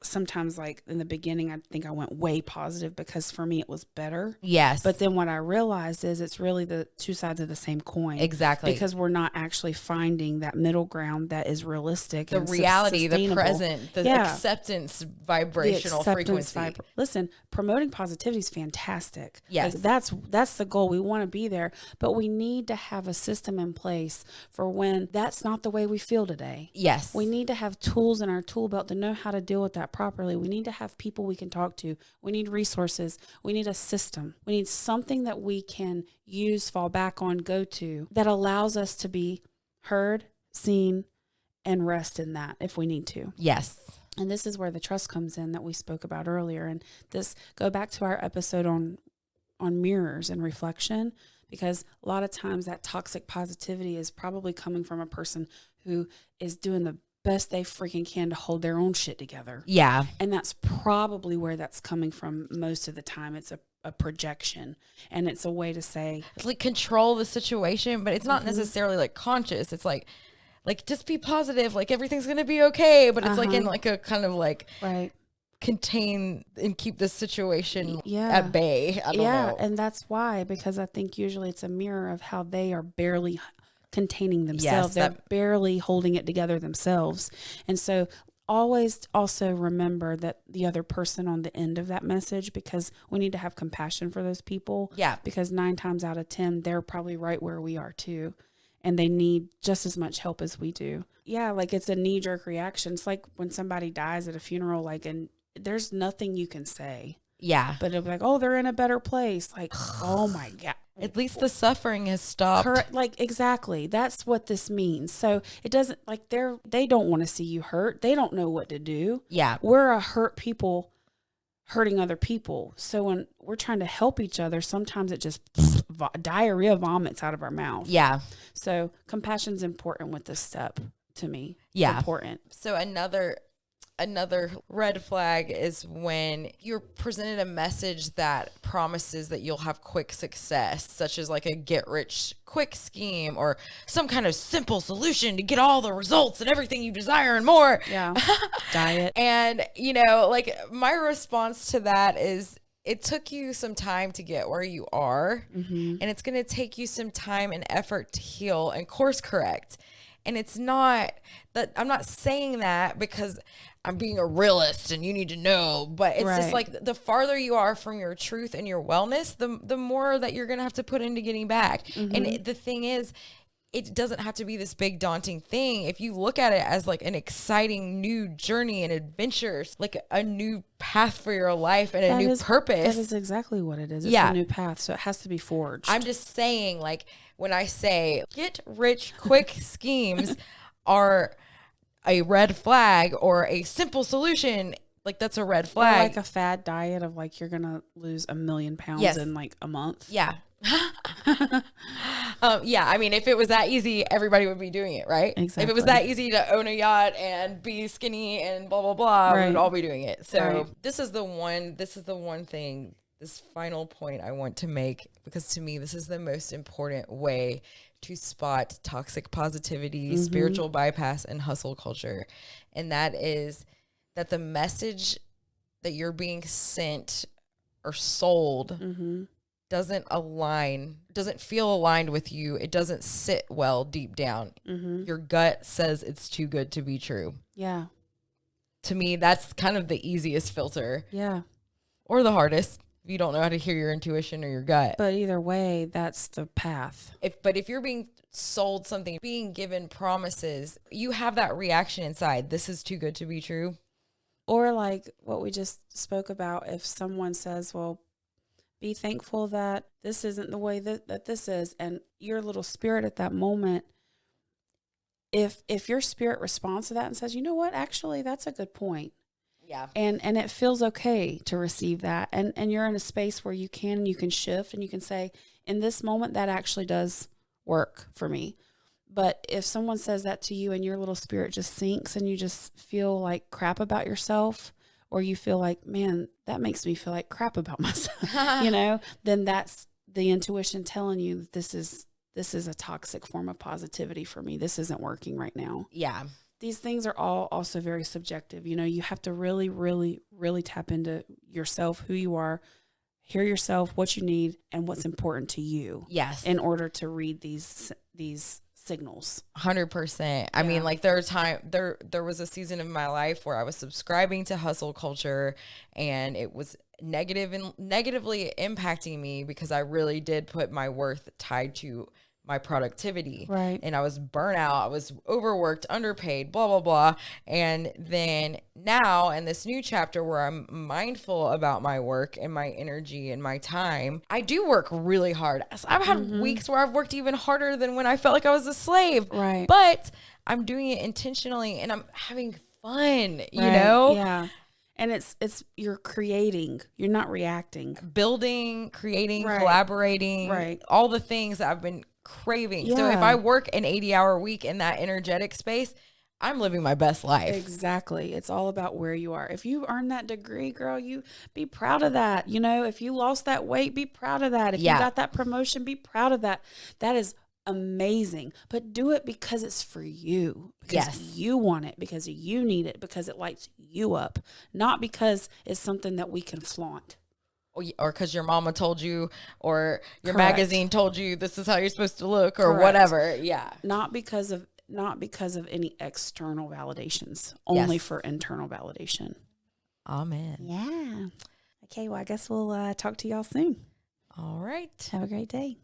B: Sometimes like in the beginning, I think I went way positive because for me it was better.
C: Yes.
B: But then what I realized is it's really the two sides of the same coin.
C: Exactly.
B: Because we're not actually finding that middle ground that is realistic.
C: The
B: and
C: reality, the
B: sustainable.
C: present, the acceptance vibrational frequency.
B: Listen, promoting positivity is fantastic.
C: Yes.
B: Like that's the goal. We want to be there, but we need to have a system in place for when that's not the way we feel today.
C: Yes.
B: We need to have tools in our tool belt to know how to deal with that properly. We need to have people we can talk to. We need resources. We need a system. We need something that we can use, fall back on, go to, that allows us to be heard, seen, and rest in that if we need to.
C: Yes.
B: And this is where the trust comes in that we spoke about earlier. And this, go back to our episode on mirrors and reflection, because a lot of times that toxic positivity is probably coming from a person who is doing the best they freaking can to hold their own shit together.
C: Yeah.
B: And that's probably where that's coming from most of the time. It's a projection, and it's a way to say,
C: It's like control the situation, but it's not necessarily like conscious. It's like just be positive, like everything's going to be okay. But it's like in like a kind of like
B: right,
C: contain and keep the situation
B: Yeah.
C: at bay. I don't know.
B: and that's why, because I think usually it's a mirror of how they are barely containing themselves.
C: Yes,
B: They're barely holding it together themselves. And so always also remember that the other person on the end of that message, because we need to have compassion for those people.
C: Yeah.
B: Because 9 times out of 10, they're probably right where we are too. And they need just as much help as we do. Yeah. Like it's a knee jerk reaction. It's like when somebody dies at a funeral, like, and there's nothing you can say.
C: Yeah.
B: But it'll be like, oh, they're in a better place. Like, oh my God.
C: At least the suffering has stopped.
B: Correct. Like, exactly. That's what this means. So it doesn't, like, they don't want to see you hurt. They don't know what to do.
C: Yeah.
B: We're a hurt people hurting other people. So when we're trying to help each other, sometimes it just diarrhea vomits out of our mouth.
C: Yeah.
B: So compassion's important with this step to me.
C: Yeah.
B: It's important.
C: So another red flag is when you're presented a message that promises that you'll have quick success, such as like a get rich quick scheme or some kind of simple solution to get all the results and everything you desire and more.
B: Yeah. Diet.
C: And, like my response to that is, it took you some time to get where you are, and it's going to take you some time and effort to heal and course correct. And it's not that I'm not saying that because I'm being a realist and you need to know, but it's just like the farther you are from your truth and your wellness, the more that you're going to have to put into getting back. And the thing is, it doesn't have to be this big daunting thing. If you look at it as like an exciting new journey and adventures, like a new path for your life and a new purpose.
B: That is exactly what it is. It's
C: Yeah.
B: a new path. So it has to be forged.
C: I'm just saying, like, when I say get rich quick schemes are a red flag or a simple solution, like that's a red
B: Or
C: flag.
B: like a fad diet of like you're gonna lose 1 million pounds
C: Yes.
B: in like a month.
C: Yeah. Yeah. I mean, if it was that easy, everybody would be doing it, right? If it was
B: Exactly.
C: that easy to own a yacht and be skinny and blah, blah, blah, we
B: Right.
C: would all be doing it. So
B: Right.
C: this is the one thing, this final point I want to make, because to me, this is the most important way to spot toxic positivity, spiritual bypass, and hustle culture. And that is that the message that you're being sent or sold doesn't feel aligned with you. It doesn't sit well deep down. Your gut says it's too good to be true.
B: Yeah.
C: To me, that's kind of the easiest filter,
B: Yeah.
C: or the hardest if you don't know how to hear your intuition or your gut.
B: But either way, that's the path.
C: If you're being sold something, being given promises, you have that reaction inside. This is too good to be true.
B: Or like what we just spoke about, if someone says, well, be thankful that this isn't the way that this is, and your little spirit at that moment, if your spirit responds to that and says, you know what, actually, that's a good point.
C: Yeah.
B: And it feels okay to receive that. And you're in a space where you can shift and you can say, in this moment, that actually does work for me. But if someone says that to you and your little spirit just sinks and you just feel like crap about yourself, or you feel like, man, that makes me feel like crap about myself, then that's the intuition telling you this is a toxic form of positivity for me. This isn't working right now.
C: Yeah.
B: These things are all also very subjective. You have to really, really, really tap into yourself, who you are, hear yourself, what you need, and what's important to you.
C: Yes.
B: In order to read these signals.
C: 100%. I mean, like there was a season of my life where I was subscribing to hustle culture, and it was negatively impacting me because I really did put my worth tied to my productivity.
B: Right.
C: And I was burnt out. I was overworked, underpaid, blah, blah, blah. And then now in this new chapter where I'm mindful about my work and my energy and my time, I do work really hard. So I've had weeks where I've worked even harder than when I felt like I was a slave.
B: Right.
C: But I'm doing it intentionally and I'm having fun, you know?
B: Yeah. And it's you're creating, you're not reacting.
C: Building, creating,
B: Right.
C: collaborating,
B: Right.
C: all the things that I've been craving. So if
B: Yeah.
C: I work an 80-hour week in that energetic space, I'm living my best life.
B: Exactly. It's all about where you are. If you earned that degree, girl, you be proud of that. If you lost that weight, be proud of that. If you got that promotion, be proud of that. That is amazing. But do it because it's for you. Because you want it, because you need it, because it lights you up. Not because it's something that we can flaunt.
C: Or because your mama told you, or your
B: Correct.
C: magazine told you this is how you're supposed to look, or
B: Correct.
C: whatever. Yeah.
B: Not because of any external validations, only
C: Yes.
B: for internal validation.
C: Amen.
B: Yeah. Okay, well, I guess we'll talk to y'all soon.
C: All right.
B: Have a great day.